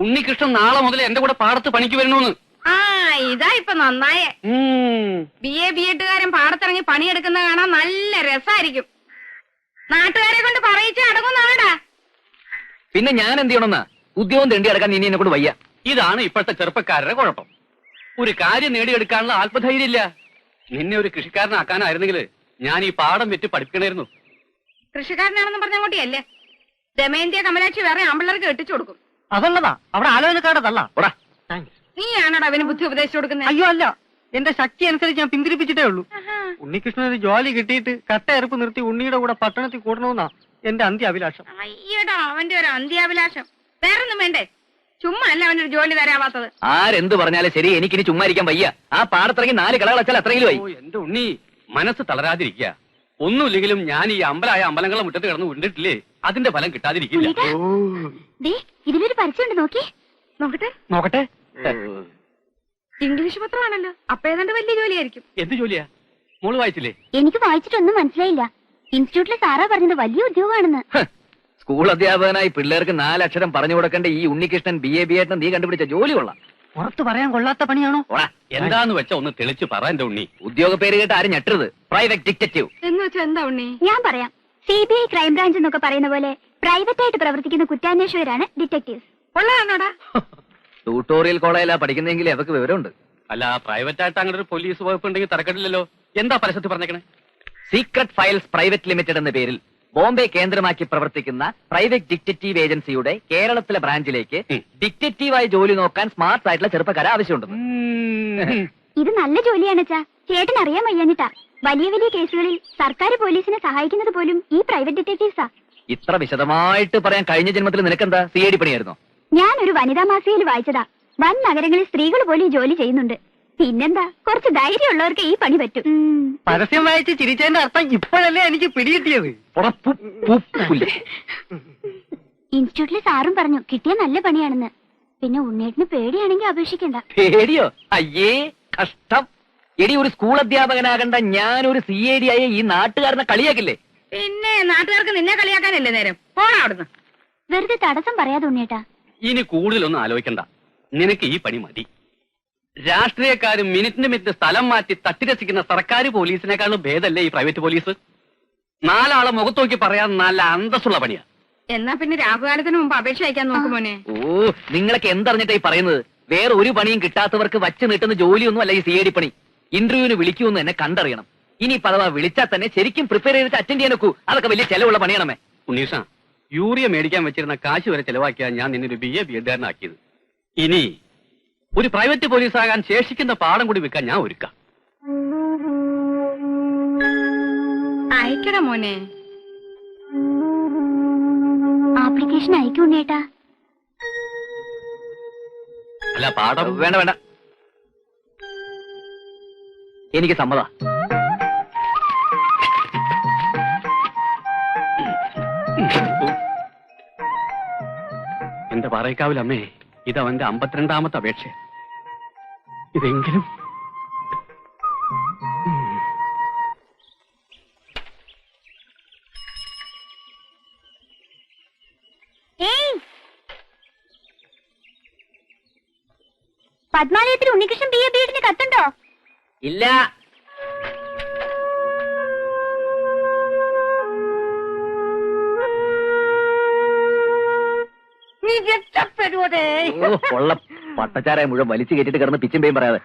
ഉണ്ണികൃഷ്ണൻ നാളെ മുതൽ എന്റെ കൂടെ പാടത്ത് പണിക്ക് വരണോന്ന്. ആ ഇതാ ഇപ്പൊ നന്നായേ. ബിഎഡുകാരൻ പാടത്തിറങ്ങി പണിയെടുക്കുന്ന കാണാൻ നല്ല രസായിരിക്കും. നാട്ടുകാരെ കൊണ്ട് പറയിച്ച് അടങ്ങുന്നാടാ. പിന്നെ ഞാൻ എന്ത് ചെയ്യണമെന്നാ? ഉദ്യോഗം തെണ്ടി അടക്കാൻ ഇനി എന്നെ കൊണ്ട് വയ്യ. ഇതാണ് ഇപ്പോഴത്തെ ചെറുപ്പക്കാരുടെ കുഴപ്പം. ഒരു കാര്യം നേടിയെടുക്കാനുള്ള ആത്മധൈര്യം ഇല്ല. നിന്നെ ഒരു കൃഷിക്കാരനാക്കാനായിരുന്നെങ്കിൽ ഞാൻ ഈ പാടം വെച്ച് പഠിപ്പിക്കണമായിരുന്നു. കൃഷിക്കാരനാണെന്ന് പറഞ്ഞങ്ങോട്ടിയല്ലേ ദമയന്തിയ കമലാക്ഷി വേറെ ആമ്പിള്ളേർക്ക് കെട്ടിച്ചു കൊടുക്കും. അതല്ലതാ അവിടെ ആലോചനക്കാരതല്ല. നീയാണോടാ അവന് ബുദ്ധി ഉപദേശിച്ചു കൊടുക്കുന്നത്? അയ്യോ അല്ല, എന്റെ ശക്തി അനുസരിച്ച് ഞാൻ പിന്തിരിപ്പിച്ചിട്ടേ ഉള്ളൂ. ഉണ്ണികൃഷ്ണൻ ഒരു ജോലി കിട്ടിയിട്ട് കട്ടയെറുപ്പ് നിർത്തി ഉണ്ണിയുടെ കൂടെ പട്ടണത്തിൽ കൂടണമെന്നാ എന്റെ അന്ത്യാഭിലാഷം. അയ്യടാ അവന്റെ ഒരു അന്ത്യാഭിലാഷം. വേറൊന്നും വേണ്ടേ? ചുമ്മാ അല്ല അവനൊരു ജോലി തരാവാത്തത്. ആരെന്ത് പറഞ്ഞാലും ശരി, എനിക്കിനി ചുമ്മാ ഇരിക്കാൻ വയ്യ. ആ പാടത്തിറങ്ങി 4 കളകൾ വെച്ചാൽ അത്രയെങ്കിലും ആയി. എന്റെ ഉണ്ണി, മനസ്സ് തളരാതിരിക്കുക. ഒന്നുമില്ലെങ്കിലും ഞാൻ ഈ അമ്പലങ്ങളെ മുറ്റത്ത് കിടന്ന് ഉണ്ടിട്ടില്ലേ, അതിന്റെ ഫലം കിട്ടാതിരിക്കില്ല. ഇതിലൊരു പരസ്യമുണ്ട്, നോക്കട്ടെ. നോക്കട്ടെ. ഇംഗ്ലീഷ് പത്രമാണല്ലോ, അപ്പൊ ഏതാണ്ട് വലിയ ജോലിയായിരിക്കും. എന്ത് ജോലിയാ? മോള് വായിച്ചില്ലേ? എനിക്ക് വായിച്ചിട്ടൊന്നും മനസ്സിലായില്ല. ഇൻസ്റ്റിറ്റ്യൂട്ടിലെ സാറാ പറഞ്ഞത് വലിയ ഉദ്യോഗമാണെന്ന്. സ്കൂൾ അധ്യാപകനായി പിള്ളേർക്ക് 4 അക്ഷരം പറഞ്ഞു കൊടുക്കേണ്ട ഈ ഉണ്ണികൃഷ്ണൻ BA നീ കണ്ടുപിടിച്ച ജോലി കൊള്ളാം. പുറത്ത് പറയാൻ കൊള്ളാത്ത പണിയാണോ? എന്താന്ന് വെച്ചാ ഒന്ന് തെളിച്ച് പറ എന്റെ ഉണ്ണി. ഉദ്യോഗ പേര് കേട്ട് ആരും ഞെട്ടരുത്. പ്രൈവറ്റ് ഡിറ്റക്റ്റീവ് എന്ന് വെച്ചാ എന്താ ഉണ്ണി? ഞാൻ പറയാം. CBI ക്രൈംബ്രാഞ്ച് എന്നൊക്കെ പറയുന്ന പോലെ പ്രൈവറ്റ് ആയിട്ട് പ്രവർത്തിക്കുന്ന കുറ്റാന്വേഷകരാണ് ഡിറ്റക്ടീവ്സ്. ഉള്ളതാണോടാ? ട്യൂട്ടോറിയൽ കോളേജിലാ പഠിക്കുന്നെങ്കിൽ അവർക്ക് വിവരമുണ്ട്. അല്ല, പ്രൈവറ്റ് ആയിട്ട് അങ്ങനെ ഒരു പോലീസ് വകുപ്പ് ഉണ്ടെങ്കിൽ തരക്കെട്ടില്ലല്ലോ. എന്താ പരസ്യത്തിൽ പറഞ്ഞേക്കണേ? സീക്രട്ട് ഫയൽസ് പ്രൈവറ്റ് ലിമിറ്റഡ് എന്ന പേരിൽ ബോംബെ കേന്ദ്രമാക്കി പ്രവർത്തിക്കുന്ന പ്രൈവറ്റ് ഡിറ്റക്റ്റീവ് ഏജൻസിയുടെ കേരളത്തിലെ ബ്രാഞ്ചിലേക്ക് ഡിറ്റക്റ്റീവായി ജോലി നോക്കാൻ സ്മാർട്ട് ആയിട്ടുള്ള ചെറുപ്പക്കാരെ ആവശ്യമുണ്ട്. ഇത് നല്ല ജോലിയാണ് ചാ. ചേട്ടൻ അറിയാൻ വയ്യാഞ്ഞിട്ടാ. വലിയ വലിയ കേസുകളിൽ സർക്കാർ പോലീസിനെ സഹായിക്കുന്നത് പോലും ഈ പ്രൈവറ്റ് ഡിറ്റക്ടീവ്സാ. ഇത്ര വിശദമായിട്ട് പറയാൻ കഴിഞ്ഞ ജന്മത്തിൽ നിനക്കെന്താ CID പണിയായിരുന്നോ? ഞാനൊരു വനിതാ മാസികയിൽ വായിച്ചതാ. വൻ നഗരങ്ങളിൽ സ്ത്രീകൾ പോലും ഈ ജോലി ചെയ്യുന്നുണ്ട്. പിന്നെന്താ, കുറച്ച് ധൈര്യമുള്ളവർക്ക് ഈ പണി പറ്റും. പരസ്യം വായിച്ച് ചിരിച്ചതിന്റെ അർത്ഥം ഇപ്പോഴല്ലേ എനിക്ക് പിടികിട്ടിയത്. ഇൻസ്റ്റിറ്റ്യൂട്ടിലെ സാറും പറഞ്ഞു കിട്ടിയ നല്ല പണിയാണെന്ന്. പിന്നെ ഉണ്ണേട്ടിന് പേടിയാണെങ്കിൽ അപേക്ഷിക്കണ്ട. പേടിയോ? അയ്യേ കഷ്ടം. എടി, ഒരു സ്കൂൾ അധ്യാപകനാകണ്ട ഞാനൊരു CID ആയ ഈ നാട്ടുകാരനെ കളിയാക്കില്ലേ? പിന്നെ നാട്ടുകാർക്ക് നിന്നെ കളിയാക്കാനല്ലേ നേരം. പോടാ അവിടുന്ന്. വെറുതെ തടസ്സം പറയാതെ ഉണ്ണേട്ടാ. ഇനി കൂടുതലൊന്നും ആലോചിക്കണ്ട. നിനക്ക് ഈ പണി മതി. രാഷ്ട്രീയക്കാരും മിനിറ്റ് സ്ഥലം മാറ്റി തട്ടിരസിക്കുന്ന സർക്കാർ പോലീസിനേക്കാളും ഭേദമല്ലേ ഈ പ്രൈവറ്റ് പോലീസ്? 4 ആളെ മുഖത്ത് നോക്കി പറയാൻ നല്ല അന്തസ്സുള്ള പണിയാ. എന്നാ പിന്നെ രാഹുകാലത്തിന് മുമ്പ് അപേക്ഷ അയക്കാൻ നോക്കുമോനെ. ഓ, നിങ്ങളൊക്കെ എന്തറിഞ്ഞിട്ടായി പറയുന്നത്? വേറെ ഒരു പണിയും കിട്ടാത്തവർക്ക് വച്ച് നീട്ടുന്ന ജോലിയൊന്നും അല്ല ഈ CID പണി. ഇന്റർവ്യൂവിന് വിളിക്കുമെന്ന് എന്നെ കണ്ടറിയണം. ഇനി പദവ വിളിച്ചാൽ തന്നെ ശരിക്കും പ്രിപ്പയർ ചെയ്തിട്ട് അറ്റൻഡ് ചെയ്യാൻ നോക്കൂ. അതൊക്കെ വലിയ ചെലവുള്ള പണിയാണമേ. ഉണ്ണീഷ, യൂറിയ മേടിക്കാൻ വെച്ചിരുന്ന കാശ് വരെ ചെലവാക്കിയാ ഞാൻ നിന്നൊരു BA ഇനി ഒരു പ്രൈവറ്റ് പോലീസ് ആകാൻ ശേഷിക്കുന്ന പാഠം കൂടി വെക്കാൻ ഞാൻ ഒരുക്കാം. അയക്കടാ മോനെ. ആപ്ലിക്കേഷൻ അയക്കും ഉണ്ണേട്ടാ. അല്ല, പാഠം വേണ്ട വേണ്ട, എനിക്ക് സമ്മത. എന്റെ പാറയ്ക്കാവിലമ്മേ, ഇതവന്റെ 52ാമത്തെ അപേക്ഷ. ഇതെങ്കിലും പത്മാലയത്തിൽ ഉണ്ണികൃഷ്ണൻ BA കത്തുണ്ടോ? ഇല്ല. ഉള്ള പട്ടച്ചാരായ മുഴുവൻ വലിച്ചു കയറ്റിട്ട് കിടന്ന് പിച്ചും പേയും പറയാതെ.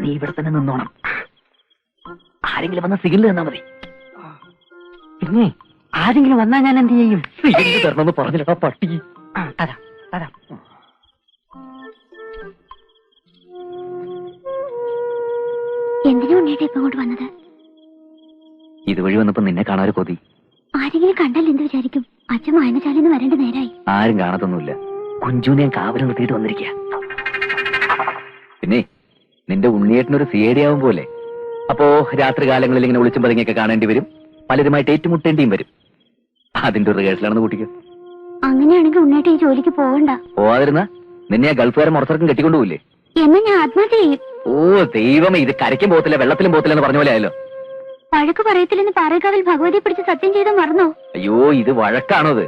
നീ ഇവിടെ തന്നെ നിന്നോണം. ആരെങ്കിലും വന്ന സിഗ്നൽ തന്നാ മതി. പിന്നെ ആരെങ്കിലും വന്നാ ഞാൻ എന്ത് ചെയ്യും? സിഗ്നൽ തരണമെന്ന് പറഞ്ഞില്ലടാ പട്ടി. തരാം തരാം. എന്തിനാ ഉണ്ണേട്ടാ ഇപ്പൊ അങ്ങോട്ട് വന്നത്? ഇതുവഴി വന്നപ്പോ നിന്നെ കാണാൻ ഒരു കൊതി. ആരെങ്കിലും കണ്ടാൽ എന്ത് വിചാരിക്കും? അച്ഛൻ വായനശാലന്ന് വരേണ്ട നേരായി. ആരും കാണത്തൊന്നുമില്ല. കുഞ്ചുനെ ഞാൻ കാവല് നിർത്തിയിട്ട് വന്നിരിക്കുക. പിന്നെ നിന്റെ ഉണ്ണിയേട്ടനൊരു സിഐഡി ആവും പോലെ. അപ്പോ രാത്രി കാലങ്ങളിൽ ഇങ്ങനെ ഒളിച്ചും പതുങ്ങിയൊക്കെ കാണേണ്ടി വരും, പലരുമായിട്ട് ഏറ്റുമുട്ടേണ്ടിയും വരും. അതിന്റെ ഒരു റിഹേഴ്സലാണെന്ന് കൂട്ടിക്കോ. അങ്ങനെയാണെങ്കിൽ ഉണ്ണേട്ട ഈ ജോലിക്ക് പോകണ്ട. പോവാതിരുന്ന നിന്നെ ആ ഗൾഫുകാരൻ മുറത്തിറക്കം കെട്ടിക്കൊണ്ടുപോയില്ലേ? എന്നാ ഞാൻ ആത്മഹത്യ ചെയ്യും. ഓ ദൈവമേ, ഇത് കരയ്ക്കും പോകത്തില്ല വെള്ളത്തിലും പോകത്തില്ല എന്ന് പറഞ്ഞ പോലെ ആയല്ലോ. വഴക്ക് പറയത്തില്ലെന്ന് പാറേക്കാവിൽ ഭഗവതിയെ പിടിച്ച് സത്യം ചെയ്ത് മറന്നോ? അയ്യോ, ഇത് വഴക്കാണോ? അത്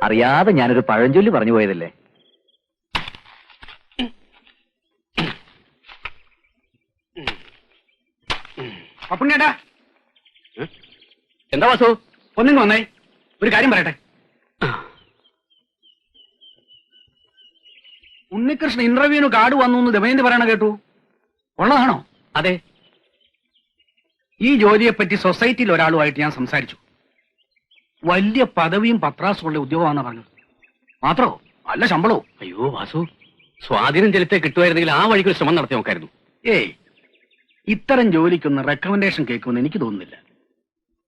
അറിയാതെ ഞാനൊരു പഴഞ്ചൊല്ലി പറഞ്ഞു പോയതല്ലേ. അപ്പുണ്ണിയേട്ടാ, എന്താ വാസു? ഒന്നിങ്ങ് വന്നേ, ഒരു കാര്യം പറയട്ടെ. ഉണ്ണികൃഷ്ണൻ ഇന്റർവ്യൂവിന് കാർഡ് വന്നു എന്ന് ദമയന്തി പറയണ കേട്ടു. ഉള്ളതാണോ? അതെ. ഈ ജോലിയെപ്പറ്റി സൊസൈറ്റിയിൽ ഒരാളുമായിട്ട് ഞാൻ സംസാരിച്ചു. വലിയ പദവിയും പത്രാസുള്ള ഉദ്യോഗമാണെന്ന് പറഞ്ഞത്. മാത്രോ നല്ല ശമ്പളവും. അയ്യോ വാസു, സ്വാധീനം ചെലുത്തേ കിട്ടുമായിരുന്നെങ്കിൽ ആ വഴിക്ക് ഒരു ശ്രമം നടത്തി നോക്കായിരുന്നു. ഏയ്, ഇത്തരം ജോലിക്കൊന്ന് റെക്കമെൻഡേഷൻ കേൾക്കുമെന്ന് എനിക്ക് തോന്നുന്നില്ല.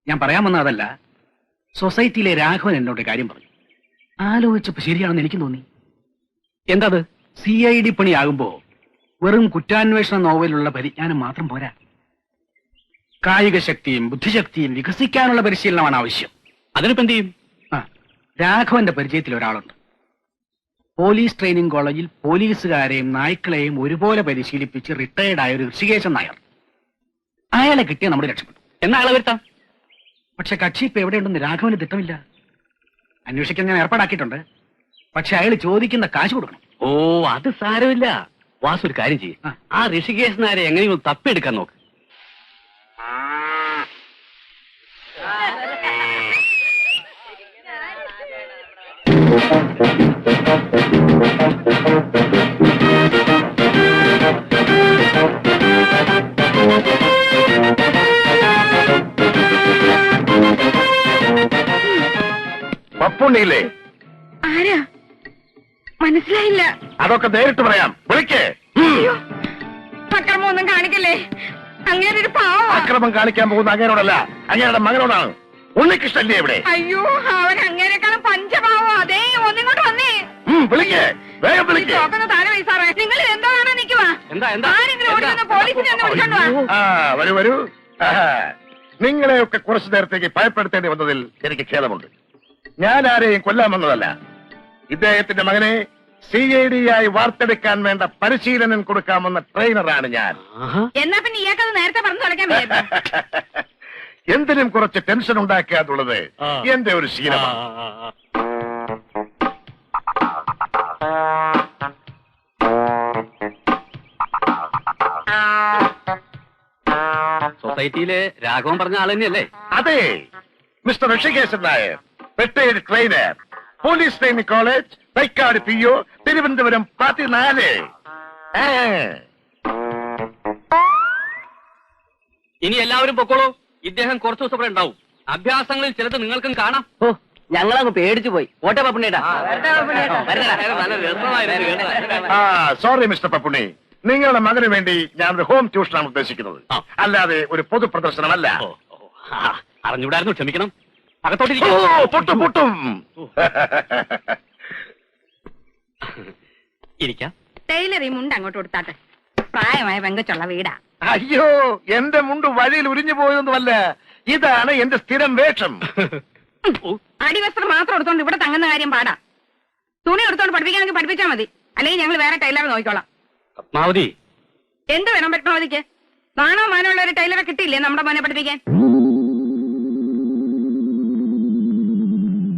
ഞാൻ പറയാൻ വന്ന അതല്ല, സൊസൈറ്റിയിലെ രാഘവൻ എന്നോട് കാര്യം പറഞ്ഞു. ആലോചിച്ചപ്പോ ശരിയാണെന്ന് എനിക്ക് തോന്നി. എന്താ അത്? CID പണിയാകുമ്പോ വെറും കുറ്റാന്വേഷണ നോവലുള്ള പരിജ്ഞാനം മാത്രം പോരാ. കായിക ശക്തിയും ബുദ്ധിശക്തിയും വികസിക്കാനുള്ള പരിശീലനമാണ് ആവശ്യം. അതിനിപ്പോ എന്ത് ചെയ്യും? രാഘവന്റെ പരിചയത്തിൽ ഒരാളുണ്ട്. പോലീസ് ട്രെയിനിങ് കോളേജിൽ പോലീസുകാരെയും നായ്ക്കളെയും ഒരുപോലെ പരിശീലിപ്പിച്ച് റിട്ടയർഡ് ആയ ഒരു ഋഷികേശൻ നായർ. അയാളെ കിട്ടിയ നമ്മുടെ രക്ഷപ്പെട്ടു. എന്നാ ആളെ വരുത്താം. പക്ഷെ കക്ഷി ഇപ്പൊ എവിടെയുണ്ടെന്ന് രാഘവന് തിട്ടമില്ല. അന്വേഷിക്കാൻ ഞാൻ ഏർപ്പാടാക്കിയിട്ടുണ്ട്. പക്ഷെ അയാൾ ചോദിക്കുന്ന കാശ് കൊടുക്കണം. ഓ, അത് സാരമില്ല. വാസു ഒരു കാര്യം ചെയ്യും, ആ ഋഷികേശ് നായരെ എങ്ങനെയും തപ്പിയെടുക്കാൻ നോക്ക്. പപ്പുണ്ണിയില്ലേ? ആരാ? മനസ്സിലായില്ല. അതൊക്കെ നേരിട്ട് പറയാം, വിളിക്കേ. അക്രമൊന്നും കാണിക്കല്ലേ, അങ്ങനെ ഒരു പാവം. അക്രമം കാണിക്കാൻ പോകുന്ന അങ്ങനോടല്ല, അങ്ങയുടെ മകനോടാണ്. ഉണ്ണികൃഷ്ണല്ലേ ഇവിടെ? അയ്യോ, അവൻ അങ്ങനെക്കാളും പഞ്ചപാവോ. അതേ, ഒന്നിങ്ങോട്ട് വന്നേ. വിളിക്കേ, വേഗം വിളിക്കേ. താഴെ വയസ്സാറേ, നിങ്ങൾ എന്താണ് നിൽക്കുവാ? ആരെങ്കിലും ഓടിക്കുന്ന പോലീസിനെ ഒന്ന് വിളിച്ചോണ്ട് വാ. വരൂ വരൂ. നിങ്ങളെയൊക്കെ കുറച്ചു നേരത്തേക്ക് ഭയപ്പെടുത്തേണ്ടി വന്നതിൽ എനിക്ക് ഖേദമുണ്ട്. ഞാൻ ആരെയും കൊല്ലാൻ വന്നതല്ല. ഇദ്ദേഹത്തിന്റെ മകനെ CID ആയി വാർത്തെടുക്കാൻ വേണ്ട പരിശീലനം കൊടുക്കാമെന്ന ട്രെയിനറാണ് ഞാൻ. എന്നാ പിന്നെ ഇയാൾക്കത് നേരത്തെ പറഞ്ഞു തുടക്കാൻ വയ്യായിരുന്നു. എന്തിനും കുറച്ച് ടെൻഷൻ ഉണ്ടാക്കുക എന്നുള്ളത് എന്റെ ഒരു ശീലമാണ്. സൊസൈറ്റിയിലെ രാഘവൻ പറഞ്ഞ ആൾ തന്നെയല്ലേ? അതെ, mister Rishikesan Nair, retired trainer, police training college, Thycaud PO, Thiruvananthapuram 14. ഇനി എല്ലാവരും പൊക്കോളൂ. ഇദ്ദേഹം കുറച്ചു ദിവസം ഇവിടെ ഉണ്ടാവും. അഭ്യാസങ്ങളിൽ ചിലത് നിങ്ങൾക്കും കാണാം. ഓ, ഞങ്ങളങ്ങ് പേടിച്ചു പോയി. ഓട്ടെ പപ്പുണ്ണേട്ടാ. നല്ല രസമായിരുന്നു. സോറി മിസ്റ്റർ പപ്പുണ്ണി, നിങ്ങളുടെ മകന് വേണ്ടി ഞാൻ ഒരു ഹോം ട്യൂഷനാണ് ഉദ്ദേശിക്കുന്നത്, അല്ലാതെ ഒരു പൊതു പ്രദർശനമല്ല. അറിഞ്ഞൂടായിരുന്നു, ക്ഷമിക്കണം. പൊട്ടും അകത്തോട്ടിരിക്കും. പൊട്ടും. ഇരിക്കാം. ടൈലർ ഈ മുണ്ട് അങ്ങോട്ട് കൊടുത്താട്ടെ. പ്രായമായ പെങ്കച്ചുള്ള വീടാ. അയ്യോ, എന്റെ മുണ്ട് വഴിയിൽ ഉരിഞ്ഞു പോയതൊന്നുമല്ല, ഇതാണ് എന്റെ സ്ഥിരം വേഷം. അടിവസ്ത്രം മാത്രം എടുത്തോണ്ട് ഇവിടെ തങ്ങുന്ന കാര്യം പാടാ. തുണി എടുത്തോണ്ട് പഠിപ്പിക്കാനെങ്കിൽ പഠിപ്പിച്ചാൽ മതി, അല്ലെങ്കിൽ ഞങ്ങൾ വേറെ ടൈലറെ നോക്കിക്കോളാം. പത്മാവതി, എന്ത് വേണം പത്മാവതിക്ക്? നാണോ മാനമുള്ള ഒരു ടൈലറെ കിട്ടിയില്ലേ നമ്മുടെ മോനെ പഠിപ്പിക്കാൻ?